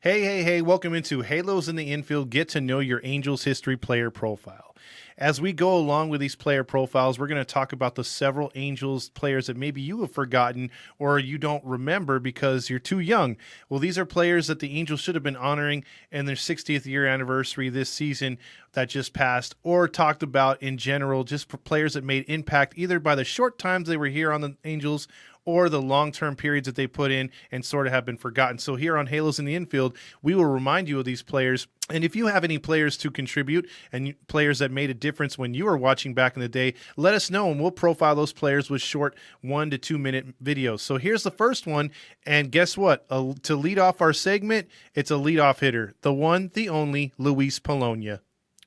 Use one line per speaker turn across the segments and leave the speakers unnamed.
Hey, welcome into Halos in the Infield. Get to know your Angels history player profile. As we go along with these player profiles, we're going to talk about the several Angels players that maybe you have forgotten or you don't remember because you're too young. Well, these are players that the Angels should have been honoring in their 60th year anniversary this season that just passed, or talked about in general, just for players that made impact either by the short times they were here on the Angels or the long-term periods that they put in and sort of have been forgotten. So here on Halos in the Infield, we will remind you of these players. And if you have any players to contribute and players that made a difference when you were watching back in the day, let us know and we'll profile those players with short 1 to 2 minute videos. So here's the first one. And guess what? To lead off our segment, it's a leadoff hitter. The one, the only, Luis Polonia.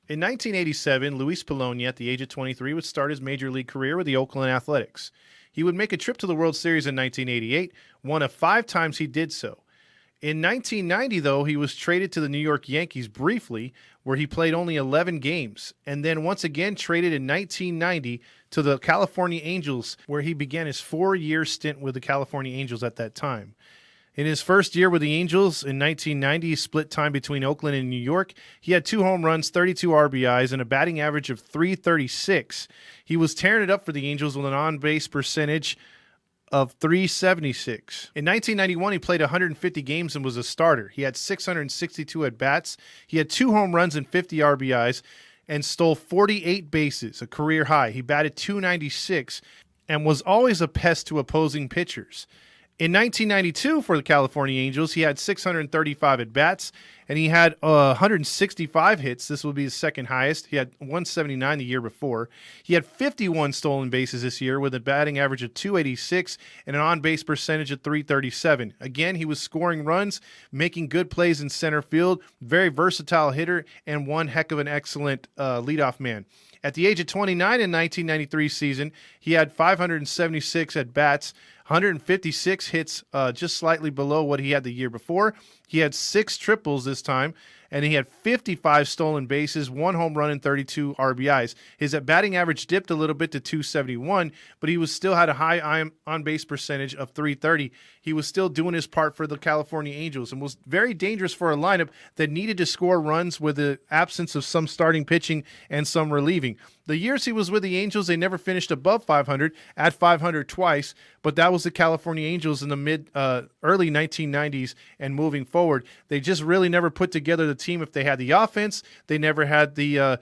In 1987, Luis Polonia, at the age of 23, would start his major league career with the Oakland Athletics. He would make a trip to the World Series in 1988, one of 5 times he did so. In 1990, though, he was traded to the New York Yankees briefly, where he played only 11 games, and then once again traded in 1990 to the California Angels, where he began his 4-year stint with the California Angels at that time. In his first year with the Angels in 1990, he split time between Oakland and New York. He had 2 home runs, 32 RBIs, and a batting average of .336. He was tearing it up for the Angels with an on-base percentage of .376. In 1991, he played 150 games and was a starter. He had 662 at-bats. He had 2 home runs and 50 RBIs and stole 48 bases, a career high. He batted .296 and was always a pest to opposing pitchers. In 1992, for the California Angels, he had 635 at-bats, and he had 165 hits. This will be his second highest. He had 179 the year before. He had 51 stolen bases this year with a batting average of .286 and an on-base percentage of .337. Again, he was scoring runs, making good plays in center field, very versatile hitter, and one heck of an excellent leadoff man. At the age of 29 in 1993 season, he had 576 at-bats, 156 hits, just slightly below what he had the year before. He had 6 triples this time, and he had 55 stolen bases, 1 home run, and 32 RBIs. His batting average dipped a little bit to .271, but he still had a high on-base percentage of .330. He was still doing his part for the California Angels and was very dangerous for a lineup that needed to score runs with the absence of some starting pitching and some relieving. The years he was with the Angels, they never finished above 500, at 500 twice, but that was the California Angels in the early 1990s and moving forward. They just really never put together the team. If they had the offense, they never had the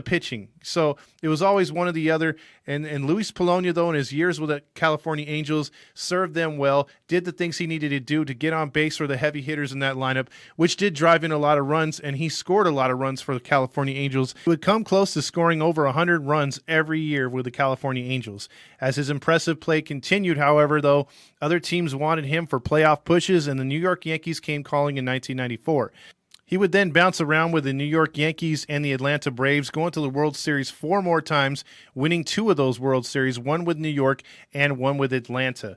pitching. So it was always one or the other. And Luis Polonia, though, in his years with the California Angels, served them well, did the things he needed to do to get on base for the heavy hitters in that lineup, which did drive in a lot of runs, and he scored a lot of runs for the California Angels. He would come close to scoring over 100 runs every year with the California Angels. As his impressive play continued, however, though, other teams wanted him for playoff pushes, and the New York Yankees came calling in 1994. He would then bounce around with the New York Yankees and the Atlanta Braves, going to the World Series 4 more times, winning 2 of those World Series, one with New York and one with Atlanta.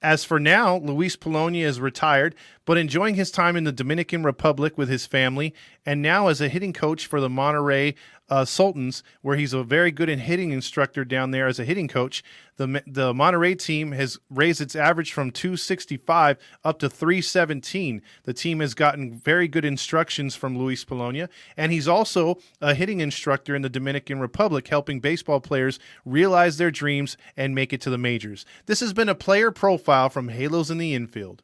As for now, Luis Polonia is retired, but enjoying his time in the Dominican Republic with his family, and now as a hitting coach for the Monterey Sultans, where he's a very good hitting instructor down there as a hitting coach. The Monterey team has raised its average from .265 up to .317. The team has gotten very good instructions from Luis Polonia, and he's also a hitting instructor in the Dominican Republic, helping baseball players realize their dreams and make it to the majors. This has been a player profile from Halos in the Infield.